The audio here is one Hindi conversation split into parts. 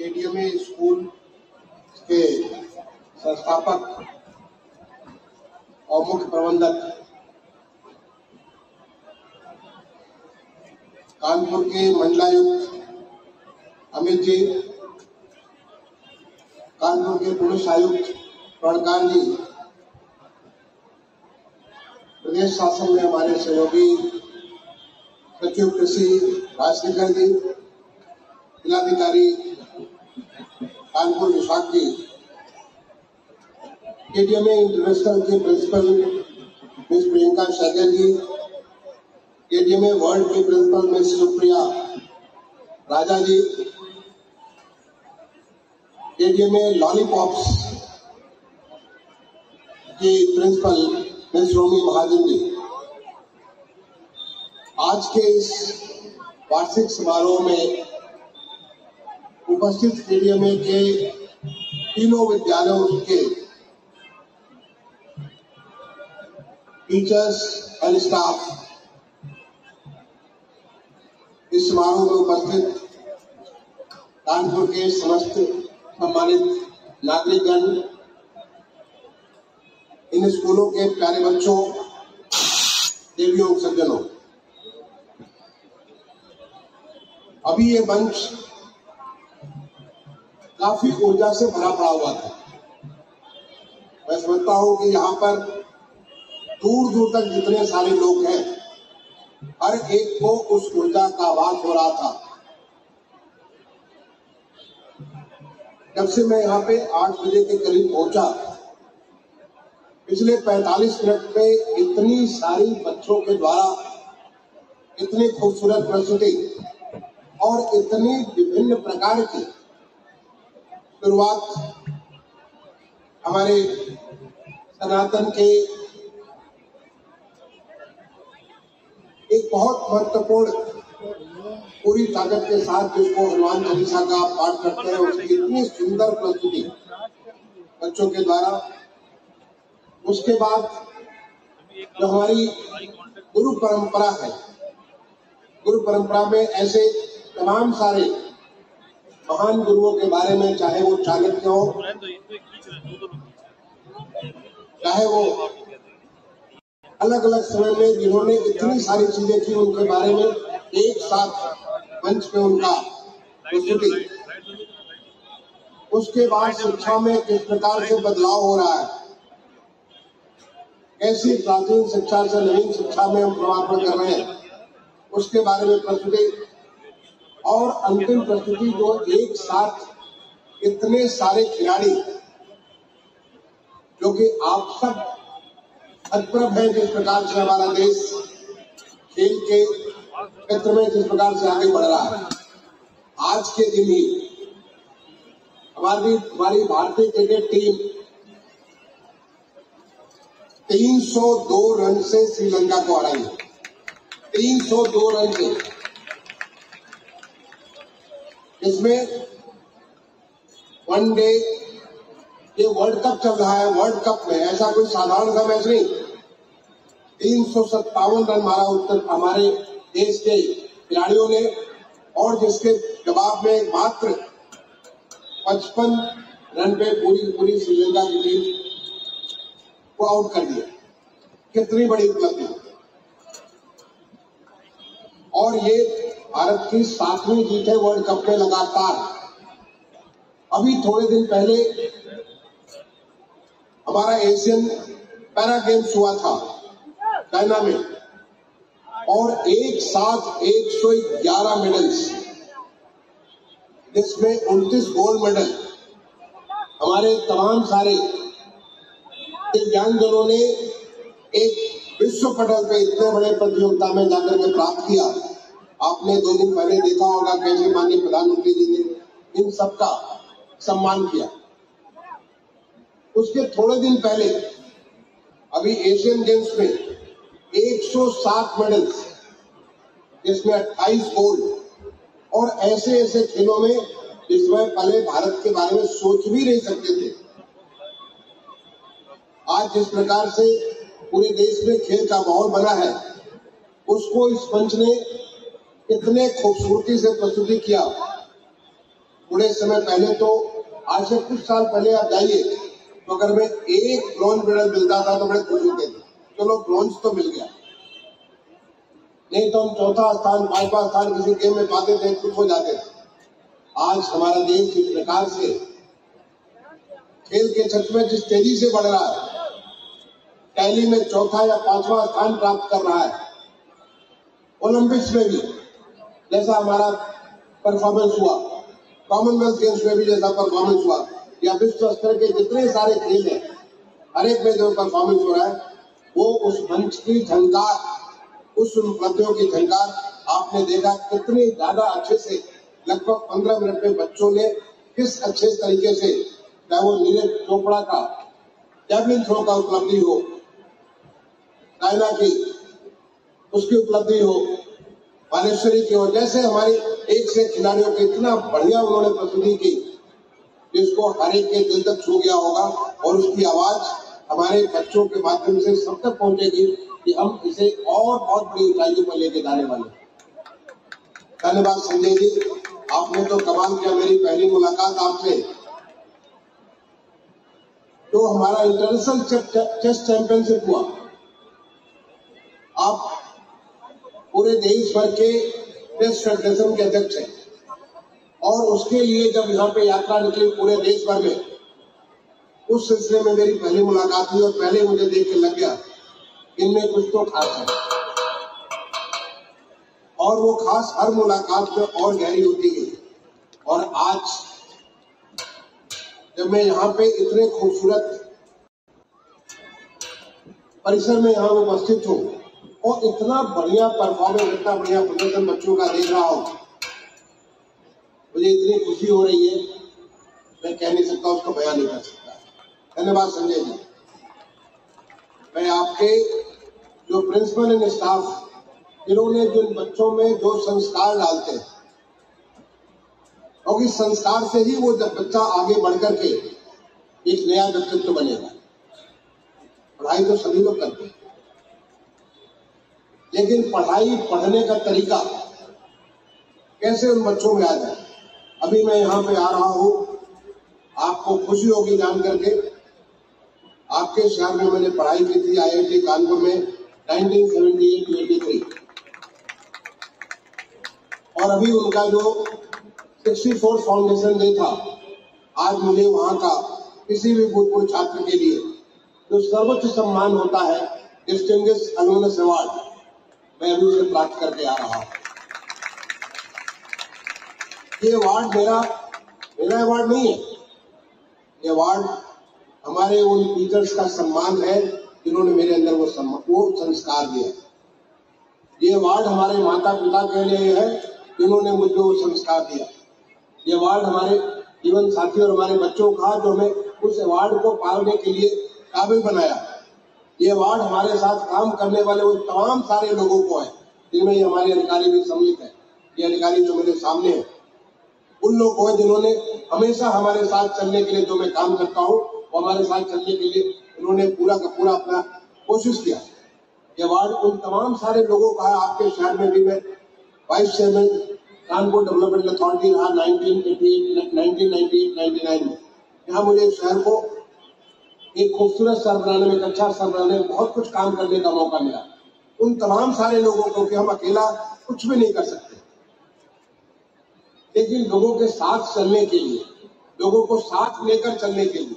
केडीएमए स्कूल के संस्थापक और मुख्य प्रबंधक, कानपुर के मंडलायुक्त अमित जी, कानपुर के पुलिस आयुक्त प्रणकांत जी, प्रदेश शासन में हमारे सहयोगी सचिव कृषि राजशेखर जी, जिलाधिकारी कानपुर विशाख जी, केडीएमए इंटरनेशनल के प्रिंसिपल मिस प्रियंका सहगल जी, केडीएमए वर्ल्ड के प्रिंसिपल मिस सुप्रिया राजा जी, केडीएमए लॉलीपॉप्स की प्रिंसिपल मिस रोमी महाजन जी, आज के इस वार्षिक समारोह में उपस्थित केडीएमए के तीनों विद्यालयों के टीचर्स एंड स्टाफ, इस समारोह में उपस्थित कानपुर के समस्त सम्मानित नागरिकगण, इन स्कूलों के प्यारे बच्चों, देवियों, सज्जनों, अभी ये मंच काफी ऊर्जा से भरा पड़ा हुआ था। मैं समझता हूं कि यहाँ पर दूर दूर तक जितने सारे लोग हैं, हर एक को उस ऊर्जा का आभास हो रहा था। जब से मैं यहाँ पे 8 बजे के करीब पहुंचा, पिछले 45 मिनट में इतनी सारी बच्चों के द्वारा इतनी खूबसूरत प्रस्तुति और इतनी विभिन्न प्रकार की शुरुआत हमारे सनातन के एक बहुत महत्वपूर्ण पूरी ताकत के साथ जिसको हनुमान चालीसा का पाठ करते हैं, उसकी इतनी सुंदर प्रस्तुति बच्चों के द्वारा। उसके बाद जो हमारी गुरु परंपरा है, गुरु परंपरा में ऐसे तमाम सारे महान गुरुओं के बारे में, चाहे वो चाणक्य हो, चाहे वो अलग अलग समय में जिन्होंने इतनी सारी चीजें की, उनके बारे में एक साथ मंच पे उनका प्रस्तुति। उसके बाद शिक्षा में किस प्रकार से बदलाव हो रहा है, कैसी प्राचीन शिक्षा से नवीन शिक्षा में हम प्रवाह कर रहे हैं, उसके बारे में प्रस्तुति। और अंतिम प्रस्तुति जो एक साथ इतने सारे खिलाड़ी, जो कि आप सब अद्भुत है, जिस प्रकार से हमारा देश खेल के क्षेत्र में जिस प्रकार से आगे बढ़ रहा है। आज के दिन ही हमारी भारतीय क्रिकेट टीम 302 रन से श्रीलंका को हराई है। 302 रन से, इसमें वनडे, ये वर्ल्ड कप चल रहा है, वर्ल्ड कप में ऐसा कोई साधारण सा मैच नहीं। 357 रन मारा उत्तर हमारे देश के खिलाड़ियों ने, और जिसके जवाब में मात्र 55 रन पे पूरी श्रीलंका की टीम को आउट कर दिया। कितनी बड़ी उपलब्धि। और ये भारत की 7वीं जीत है वर्ल्ड कप में लगातार। अभी थोड़े दिन पहले हमारा एशियन पैरा गेम्स हुआ था चाइना में, और एक साथ 111 मेडल्स, जिसमें 29 गोल्ड मेडल हमारे तमाम सारे दिव्यांगजनों ने एक विश्व पटल पे इतने बड़े प्रतियोगिता में जाकर के प्राप्त किया। आपने 2 दिन पहले देखा होगा कैसे माननीय प्रधानमंत्री जी ने इन सबका सम्मान किया। उसके थोड़े दिन पहले अभी एशियन गेम्स में 107 मेडल्स, जिसमें 28 गोल्ड, और ऐसे ऐसे खेलों में जिसमें पहले भारत के बारे में सोच भी नहीं सकते थे। आज जिस प्रकार से पूरे देश में खेल का माहौल बना है, उसको इस मंच ने इतने खूबसूरती से प्रस्तुति किया थोड़े समय पहले तो, आज से कुछ साल पहले आप जाइए तो अगर मैं एक ब्रॉन्ज मेडल मिलता था तो बड़े खुश होते थे, चलो ब्रॉन्ज तो मिल गया। नहीं तो हम चौथा स्थान, पांचवा स्थान किसी गेम में पाते थे, खुश हो जाते थे। आज हमारा देश इस प्रकार से खेल के क्षेत्र में जिस तेजी से बढ़ रहा है, टैली में चौथा या पांचवा स्थान प्राप्त कर रहा है, ओलंपिक्स में भी जैसा हमारा परफॉर्मेंस हुआ, कॉमनवेल्थ गेम्स में भी जैसा परफॉर्मेंस हुआ, या विश्व स्तर के जितने सारे खेल हैं, हर एक में जो परफॉर्मेंस हो रहा है, वो उस मंच की झंकार, उस उपलब्धियों की झंकार आपने देखा कितनी ज्यादा अच्छे से, लगभग 15 मिनट में बच्चों ने किस अच्छे तरीके से, चाहे वो नीरज चोपड़ा का जैवलिन थ्रो का उपलब्धि हो, चाइना की उसकी उपलब्धि हो, मानेश्वरी की हो, जैसे हमारी एक से खिलाड़ियों की इतना बढ़िया उन्होंने प्रस्तुति की जिसको हर एक के दिल तक छू गया होगा, और उसकी आवाज हमारे बच्चों के माध्यम से सब तक पहुंचेगी कि हम इसे और बहुत बड़ी ऊंचाइयों पर लेके जाने वाले। धन्यवाद संजय जी, आपने तो कमाल किया। मेरी पहली मुलाकात आपसे तो हमारा इंटरनेशनल चेस चैंपियनशिप हुआ, आप पूरे देश भर के चेस फेडरेशन के अध्यक्ष हैं, और उसके लिए जब यहाँ पे यात्रा निकली पूरे देश भर में, उस सिलसिले में मेरी पहली मुलाकात हुई और पहले मुझे देख के लग गया इनमें कुछ तो खास है, और वो खास हर मुलाकात में और गहरी होती गई। और आज जब मैं यहाँ पे इतने खूबसूरत परिसर में यहाँ उपस्थित हूँ और इतना बढ़िया परफॉर्मेंस, इतना बढ़िया प्रदर्शन बच्चों का देख रहा हूँ, मुझे इतनी खुशी हो रही है, मैं कह नहीं सकता, उसको बयान नहीं कर सकता। धन्यवाद संजय जी। मैं आपके जो प्रिंसिपल एंड स्टाफ, इन्होंने जिन बच्चों में जो संस्कार डालते हैं, क्योंकि संस्कार से ही वो जब बच्चा आगे बढ़कर के एक नया व्यक्तित्व बनेगा। पढ़ाई तो सभी लोग करते हैं, लेकिन पढ़ाई पढ़ने का तरीका कैसे उन बच्चों में आ जाए। अभी मैं यहाँ पे आ रहा हूँ, आपको खुशी होगी जान करके, आपके शहर में मैंने पढ़ाई की थी IIT कानपुर में 1978-83, और अभी उनका जो 64 फाउंडेशन डे था, आज मुझे वहाँ का किसी भी भूतपूर्व छात्र के लिए जो सर्वोच्च सम्मान होता है, डिस्टिंग्विश्ड अलुमनस अवार्ड, मैं अभी उसे प्राप्त करके आ रहा हूँ। ये अवार्ड मेरा अवार्ड नहीं है, ये अवार्ड हमारे उन टीचर्स का सम्मान है जिन्होंने मेरे अंदर वो संस्कार दिया। ये अवार्ड हमारे माता पिता के लिए है जिन्होंने मुझे वो संस्कार दिया। ये अवार्ड हमारे जीवन साथी और हमारे बच्चों का, जो हमें उस अवार्ड को पाने के लिए काबिल बनाया। ये अवार्ड हमारे साथ काम करने वाले उन तमाम सारे लोगों को है, जिनमें हमारे अधिकारी भी सम्मिलित है। ये अधिकारी जो मेरे सामने है, उन लोगों को है जिन्होंने हमेशा हमारे साथ चलने के लिए, जो मैं काम करता हूँ वो हमारे साथ चलने के लिए उन्होंने पूरा का पूरा अपना कोशिश किया। ये अवार्ड उन तमाम सारे लोगों का है। आपके शहर में भी मैं vice chairman Kanpur development authority रहा 1998-99 में। यहाँ मुझे शहर को एक खूबसूरत शहर बनाने में, एक अच्छा शहर बनाने में बहुत कुछ काम करने का मौका मिला। उन तमाम सारे लोगों को, कि हम अकेला कुछ भी नहीं कर सकते, लेकिन लोगों के साथ चलने के लिए, लोगों को साथ लेकर चलने के लिए,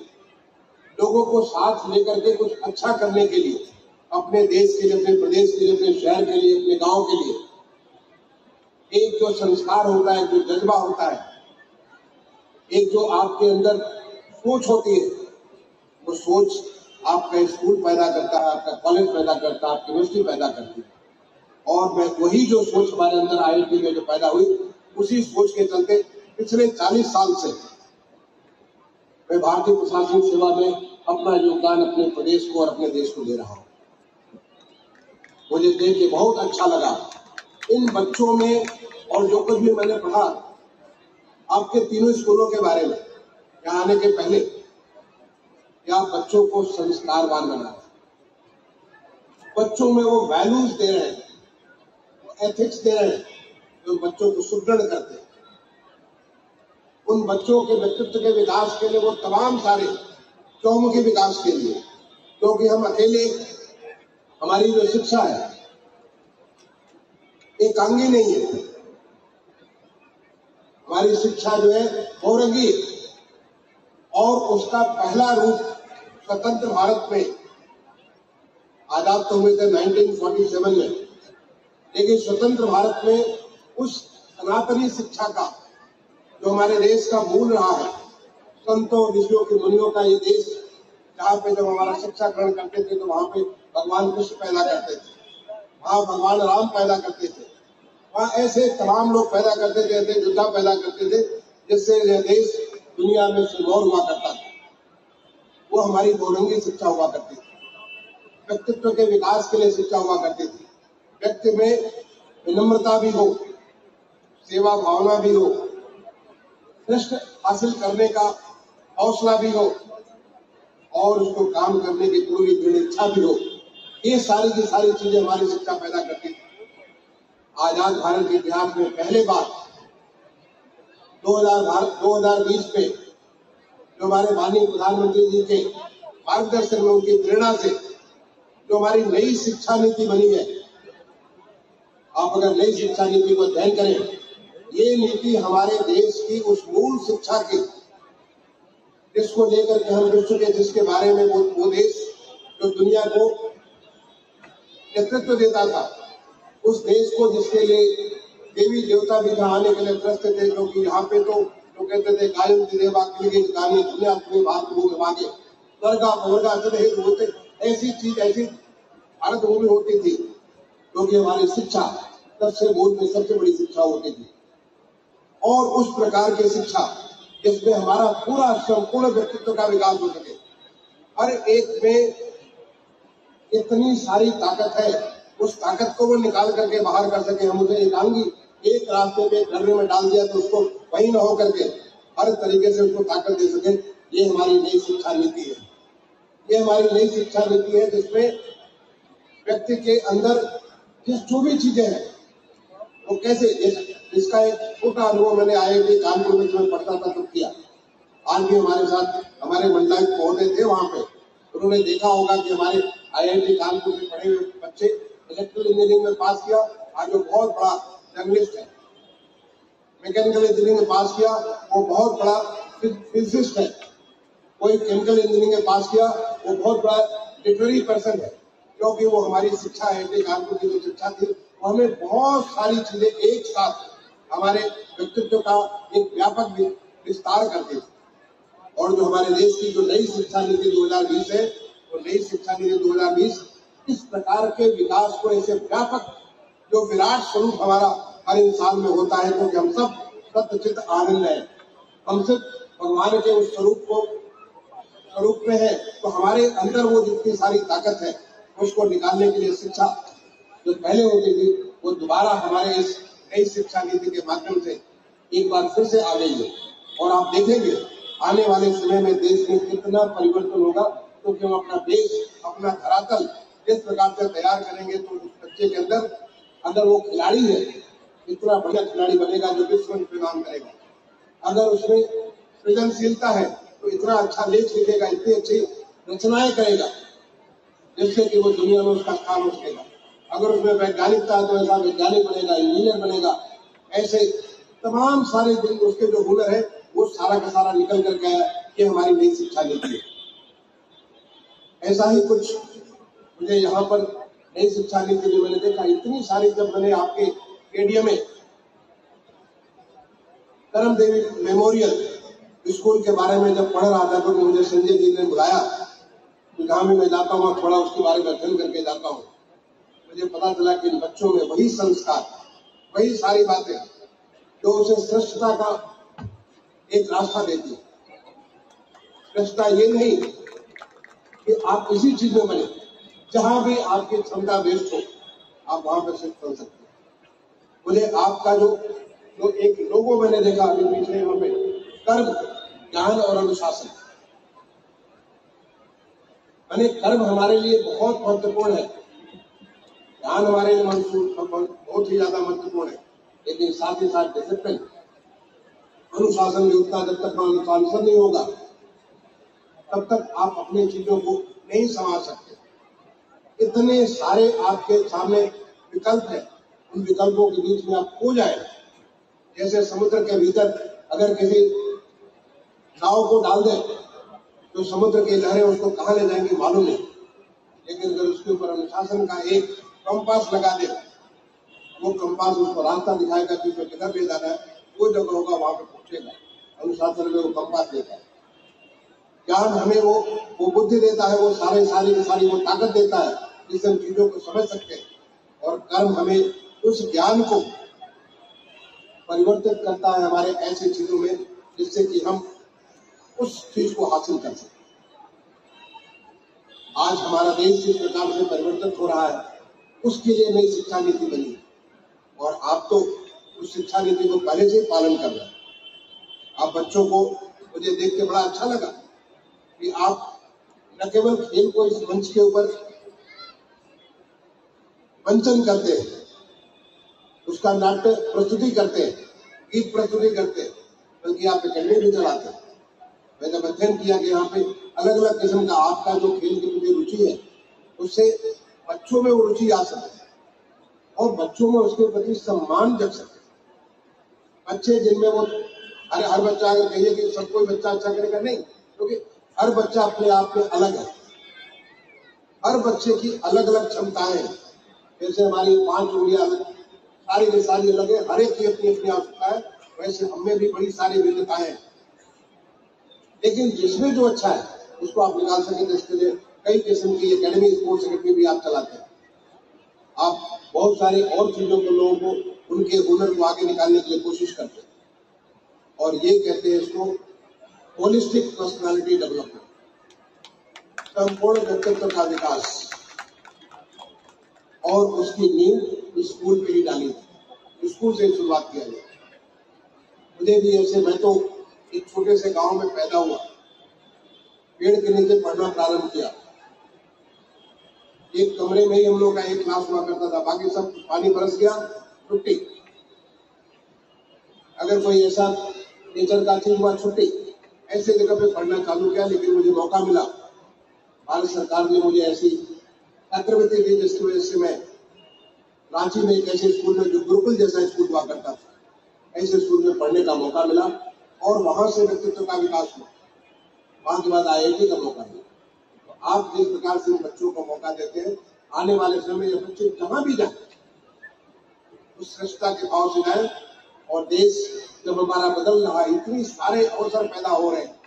लोगों को साथ लेकर के कुछ अच्छा करने के लिए, अपने देश के लिए, अपने प्रदेश के लिए, अपने शहर के लिए, अपने गांव के लिए, एक जो संस्कार होता है, जो जज्बा होता है, एक जो आपके अंदर सोच होती है, वो सोच आपका स्कूल पैदा करता है, आपका कॉलेज पैदा करता है, आपकी यूनिवर्सिटी पैदा करती है। और मैं वही जो सोच हमारे अंदर IIT में जो पैदा हुई, उसी सोच के चलते पिछले 40 साल से मैं भारतीय प्रशासनिक सेवा में अपना योगदान अपने प्रदेश को और अपने देश को दे रहा हूँ। मुझे देख के बहुत अच्छा लगा इन बच्चों में, और जो कुछ भी मैंने पढ़ा आपके तीनों स्कूलों के बारे में यहाँ आने के पहले, क्या बच्चों को संस्कारवान बना रहे, बच्चों में वो वैल्यूज दे रहे हैं, वो एथिक्स दे रहे हैं जो बच्चों को सुदृढ़ करते हैं। उन बच्चों के व्यक्तित्व के विकास के लिए, वो तमाम सारे चौमुखी विकास के लिए, क्योंकि हम अकेले, हमारी जो शिक्षा है एकांगी नहीं है, हमारी शिक्षा जो है बहुरंगी है। और उसका पहला रूप स्वतंत्र भारत में, आजाद तो हुए थे 1947 में, लेकिन स्वतंत्र भारत में उस सनातनी शिक्षा का जो हमारे देश का मूल रहा है, संतों ऋषियों की मुनियों का ये देश, जहाँ पे जब हमारा शिक्षा ग्रहण करते थे तो वहां पे भगवान कृष्ण पैदा करते थे, वहां भगवान राम पैदा करते थे, वहां ऐसे तमाम लोग पैदा करते थे, ऐसे योद्धा पैदा करते थे जिससे यह देश दुनिया में सिरमौर हुआ करता था। वो हमारी बहुरंगी शिक्षा हुआ करती थी, व्यक्तित्व के विकास के लिए शिक्षा हुआ करती थी। व्यक्ति में विनम्रता भी हो, सेवा भावना भी हो, श्रेष्ठ हासिल करने का हौसला भी हो और उसको काम करने की पूरी दृढ़ इच्छा भी हो। ये सारी की सारी चीजें हमारी शिक्षा पैदा करती थी। आजाद भारत के इतिहास में पहले बार 2020 में जो हमारे माननीय प्रधानमंत्री जी के मार्गदर्शन में, उनकी प्रेरणा से जो हमारी नई शिक्षा नीति बनी है, आप अगर नई शिक्षा नीति को अध्ययन करें, ये नीति हमारे देश की उस मूल शिक्षा की, जिसको लेकर के हम विश्व के, जिसके बारे में वो देश जो दुनिया को नेतृत्व देता था, उस देश को जिसके लिए देवी देवता भी यहाँ आने के लिए त्रस्त थे, क्योंकि यहाँ पे तो जो कहते थे गायन देवा गाने दुनिया पूरे भारत भूमि भागे स्वर्गा पवर्गा सदहेत होते, ऐसी चीज, ऐसी भारत भूमि होती थी, क्योंकि हमारी शिक्षा सबसे मूल में सबसे बड़ी शिक्षा होती थी। और उस प्रकार की शिक्षा जिसमें हमारा पूरा संपूर्ण व्यक्तित्व का विकास हो सके, हर एक में इतनी सारी ताकत है, उस ताकत को वो निकाल करके बाहर कर सके। हम उसे एकांगी एक रास्ते पे ढर्रे में डाल दिया तो उसको वही न हो करके हर तरीके से उसको ताकत दे सके। ये हमारी नई शिक्षा नीति है, ये हमारी नई शिक्षा नीति है, जिसमें व्यक्ति के अंदर जो भी चीजें हैं वो कैसे, इसका एक छोटा अनुभव मैंने IIT कानपुर में जब पढ़ता था तब किया। आज भी हमारे साथ हमारे मंडलायुक्त महोदय थे वहां पे, उन्होंने देखा होगा कि हमारे IIT कानपुर में पढ़े हुए बच्चे इलेक्ट्रिकल इंजीनियरिंग में पास किया, आज वो बहुत बड़ा जर्नलिस्ट है। मैकेनिकल इंजीनियरिंग में पास किया, वो बहुत बड़ा फिजिसिस्ट है। कोई केमिकल इंजीनियरिंग में पास किया, वो बहुत बड़ा लिटरेरी पर्सन है, क्योंकि वो हमारी शिक्षा IIT कानपुर की जो शिक्षा थी वो हमें बहुत सारी चीजें एक साथ हमारे व्यक्तित्व का एक व्यापक विस्तार करती थी। और जो हमारे देश की जो नई शिक्षा नीति 2020 है, वो नई शिक्षा नीति 2020 इस प्रकार के विकास को, ऐसे व्यापक जो विराट स्वरूप हमारा हर इंसान में होता है, क्योंकि हम सब सत्यचित आनंद है, हम सब भगवान के उस स्वरूप में है, तो हमारे अंदर वो जितनी सारी ताकत है उसको निकालने के लिए शिक्षा जो पहले होती थी वो दोबारा हमारे इस नई शिक्षा नीति के माध्यम से एक बार फिर से आ गई है। और आप देखेंगे आने वाले समय में देश में कितना परिवर्तन होगा, क्योंकि हम अपना देश, अपना धरातल जिस प्रकार से तैयार करेंगे तो उस बच्चे के अंदर अगर वो खिलाड़ी है, इतना बढ़िया खिलाड़ी बनेगा जो विश्व में नाम करेगा। अगर उसमें सृजनशीलता है तो इतना अच्छा लेख लिखेगा, इतनी अच्छी रचनाएं करेगा जिससे कि वो दुनिया में उसका स्थान हो सकेगा। अगर उसमें वैज्ञानिकता है तो ऐसा वैज्ञानिक बनेगा, इंजीनियर बनेगा। ऐसे तमाम सारे दिन उसके जो हुनर है वो सारा का सारा निकल करके आया। ये हमारी नई शिक्षा नीति है। ऐसा ही कुछ मुझे यहाँ पर नई शिक्षा नीति में मैंने देखा, इतनी सारी, जब मैंने आपके एडीएम में करम देवी मेमोरियल स्कूल के बारे में जब पढ़ रहा था तो मुझे संजय जी ने बुलाया, जहाँ भी मैं जाता हूँ थोड़ा उसके बारे में अध्ययन करके जाता हूँ। मुझे पता चला कि इन बच्चों में वही संस्कार, वही सारी बातें जो उसे श्रेष्ठता का एक रास्ता देती है। श्रेष्ठता ये नहीं कि आप किसी चीज में बने, जहां भी आपकी क्षमता बेस्ट हो आप वहां पर सिर्फ बन सकते हैं। मुझे आपका जो एक लोगो मैंने देखा अभी पीछे यहाँ पे, कर्म, ज्ञान और अनुशासन, यानी कर्म हमारे लिए बहुत महत्वपूर्ण है, ज्ञान हमारे लिए बहुत ही ज्यादा महत्वपूर्ण है, लेकिन साथ ही साथ डिसिप्लिन, अनुशासन व्यवस्था जब तक अनुशासन नहीं होगा तब तक आप अपनी चीजों को नहीं संभाल सकते। इतने सारे आपके सामने विकल्प है, उन विकल्पों के बीच में आप खो जाए। जैसे समुद्र के भीतर अगर किसी नाव को डाल दें तो समुद्र की लहरें उसको कहाँ ले जाएंगी मालूम नहीं, लेकिन अगर उसके ऊपर अनुशासन का एक कंपास लगा दे, वो कंपास उसको रास्ता दिखाएगा कि उसे किधर ले जाना है, वो जगह होगा वहां पे पहुंचेगा। अनुशासन में वो कंपास देता है। ज्ञान हमें वो बुद्धि देता है, वो सारी की सारी वो ताकत देता है जिससे हम चीजों को समझ सकते हैं। और कर्म हमें उस ज्ञान को परिवर्तित करता है हमारे ऐसी चीजों में जिससे कि हम उस चीज को हासिल कर सकें। आज हमारा देश जिस प्रकार से परिवर्तित हो रहा है उसके लिए नई शिक्षा नीति बनी और आप तो उस शिक्षा नीति को पहले से पालन कर रहे हैं। आप बच्चों को, मुझे देख के बड़ा अच्छा लगा कि आप न केवल खेल को इस मंच के ऊपर मंचन करते हैं, उसका नाट्य प्रस्तुति करते हैं, गीत प्रस्तुति करते हैं, बल्कि आप एकेडमी भी चलाते हैं। मैंने अध्ययन किया कि यहाँ पे अलग अलग किस्म का आपका जो खेल के प्रति रुचि है उससे बच्चों में वो रुचि आ सके और बच्चों में उसके प्रति सम्मान जग सके। बच्चे जिनमें वो हर बच्चा अगर कहिए कि सब कोई बच्चा अच्छा करेगा, नहीं, क्योंकि हर बच्चा अपने आप में अलग है। हर बच्चे की अलग अलग क्षमताएं हैं। जैसे हमारी 5 उंगलियां अलग, सारी की सारी अलग है, हर एक की अपनी अपनी आवश्यकता है, वैसे हमें भी बड़ी सारी भिन्नताएं हैं। लेकिन जिसमें जो अच्छा है उसको आप निकाल सकें। इसके लिए कई किस्म की एकेडमी, स्पोर्ट्स एकेडमी भी आप चलाते हैं। आप बहुत सारी और चीजों को, लोगों को उनके हुनर को आगे निकालने के लिए कोशिश करते हैं और ये कहते हैं इसको होलिस्टिक पर्सनालिटी डेवलपमेंट, संपूर्ण व्यक्तित्व का विकास। और उसकी नींव स्कूल पे ही डाली थी, स्कूल से शुरुआत किया गया। मुझे भी ऐसे, मैं तो एक छोटे से गांव में पैदा हुआ, पेड़ के नीचे पढ़ना प्रारंभ किया। एक कमरे में ही हम लोग का एक क्लास हुआ करता था, बाकी सब पानी बरस गया, छुट्टी। अगर कोई ऐसा नेचर का चीज हुआ, छुट्टी। ऐसे जगह पे पढ़ना चालू किया, लेकिन मुझे मौका मिला, भारत सरकार ने मुझे ऐसी छात्रवृत्ति दी जिसकी वजह से मैं रांची में एक ऐसे स्कूल में, जो गुरुकुल जैसा स्कूल हुआ करता था, ऐसे स्कूल में पढ़ने का मौका मिला और वहां से व्यक्तित्व का विकास हुआ। वहां के बाद IIT का मौका मिला। तो आप जिस प्रकार से बच्चों को मौका देते हैं, आने वाले समय में बच्चे जहां भी जाए उस श्रेष्ठता के भाव से जाए। और देश जब हमारा बदल रहा है, इतनी सारे अवसर पैदा हो रहे हैं।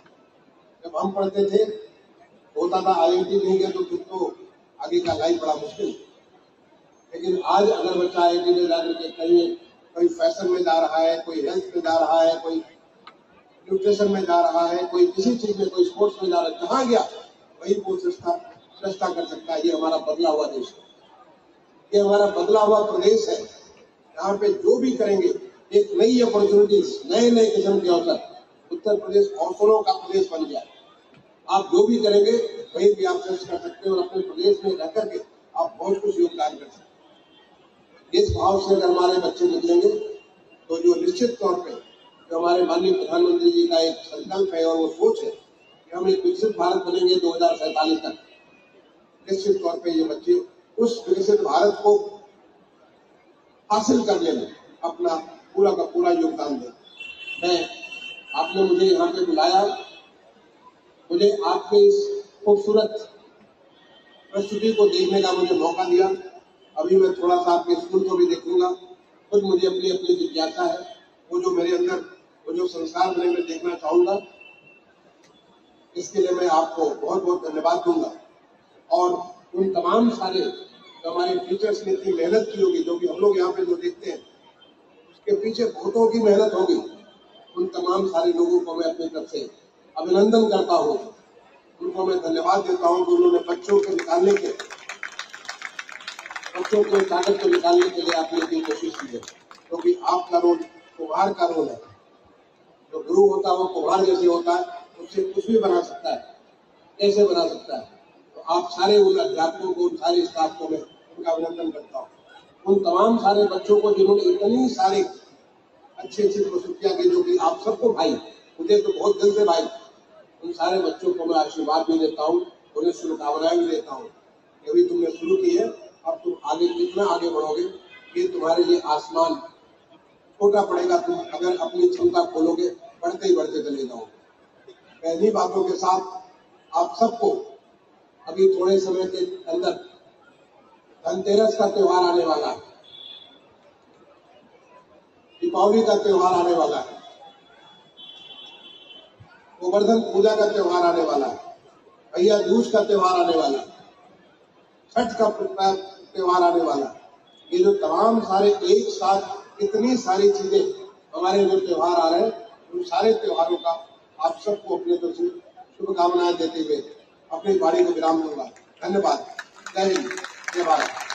जब हम पढ़ते थे होता था IIT नहीं गया तो फिर तो आगे का लाइफ बड़ा मुश्किल। लेकिन आज अगर बच्चा IIT में जाकर के कहीं कोई फैशन में जा रहा है, कोई हेल्थ में जा रहा है, कोई न्यूट्रिशन में जा रहा है, कोई किसी चीज में, कोई स्पोर्ट्स में जा रहा है, जहां गया वही वो श्रेष्ठता कर सकता है। ये हमारा बदला हुआ देश है, ये हमारा बदला हुआ प्रदेश है, यहाँ पे जो भी करेंगे एक नई अपॉर्चुनिटीज, नए नए किस्म के अवसर। उत्तर प्रदेश अवसरों का प्रदेश बन गया। आप जो भी करेंगे वही भी आप श्रेष्ठ कर सकते हैं और अपने प्रदेश में रह करके आप बहुत कुछ योगदान कर सकते हैं। इस भाव से अगर हमारे बच्चे निकलेंगे तो जो निश्चित तौर पे जो हमारे माननीय प्रधानमंत्री जी का एक संकल्प है और वो सोच है कि हम एक विकसित भारत बनेंगे 2047 तक, निश्चित तौर पे ये बच्चे उस विकसित भारत को हासिल करने में अपना पूरा का पूरा योगदान दें। आपने मुझे यहाँ पे बुलाया, मुझे आपके इस खूबसूरत प्रस्तुति को देखने का मुझे मौका दिया। अभी मैं थोड़ा सा आपके स्कूल को भी देखूंगा, खुद मुझे अपनी अपनी जिज्ञासा है, वो जो मेरे अंदर वो जो संस्कार बने मैं देखना चाहूंगा। इसके लिए मैं आपको बहुत बहुत धन्यवाद दूंगा। और उन तमाम सारे जो हमारे टीचर्स ने इतनी मेहनत की होगी, जो भी हम लोग यहाँ पे जो देखते हैं उसके पीछे बहुतों की मेहनत होगी, उन तमाम सारे लोगों को मैं अपनी तरफ से अभिनंदन करता हूँ। उनको मैं धन्यवाद देता हूँ कि उन्होंने बच्चों के ताकत को निकालने के लिए आपने इतनी कोशिश की है। क्योंकि आपका रोल कुम्हार का रोल है। जो गुरु होता है वो कुम्हार जैसे होता है, उससे कुछ भी बना सकता है। कैसे बना सकता है? तो आप सारे उन अध्यापकों को, उन सारे स्टाफ को मैं उनका अभिनंदन करता हूँ। उन तमाम सारे बच्चों को जिन्होंने इतनी सारी अच्छी अच्छी प्रस्तुतियां की जो कि आप सबको भाई, मुझे तो बहुत दिल से भाई, उन सारे बच्चों को मैं आशीर्वाद भी देता हूँ, उन्हें शुभकामनाएं भी देता हूँ। अभी तुमने शुरू की है, अब तुम आगे कितना आगे बढ़ोगे ये तुम्हारे लिए आसमान छोटा पड़ेगा। तुम अगर अपनी क्षमता खोलोगे, बढ़ते ही बढ़ते चले जाओगे। पहली बातों के साथ आप सबको अभी थोड़े समय के अंदर धनतेरस का त्योहार आने वाला है, दीपावली का त्योहार आने वाला है, गोवर्धन पूजा का त्योहार आने वाला है, भैया दूज का त्योहार आने वाला है, छठ का त्योहार आने वाला है। ये जो तमाम सारे एक साथ इतनी सारी चीजें हमारे जो त्योहार आ रहे हैं, उन सारे त्योहारों का आप सबको अपने तरफ से शुभकामनाएं देते हुए अपनी वाणी को विराम दूंगा। धन्यवाद। जय हिंद, जय भारत।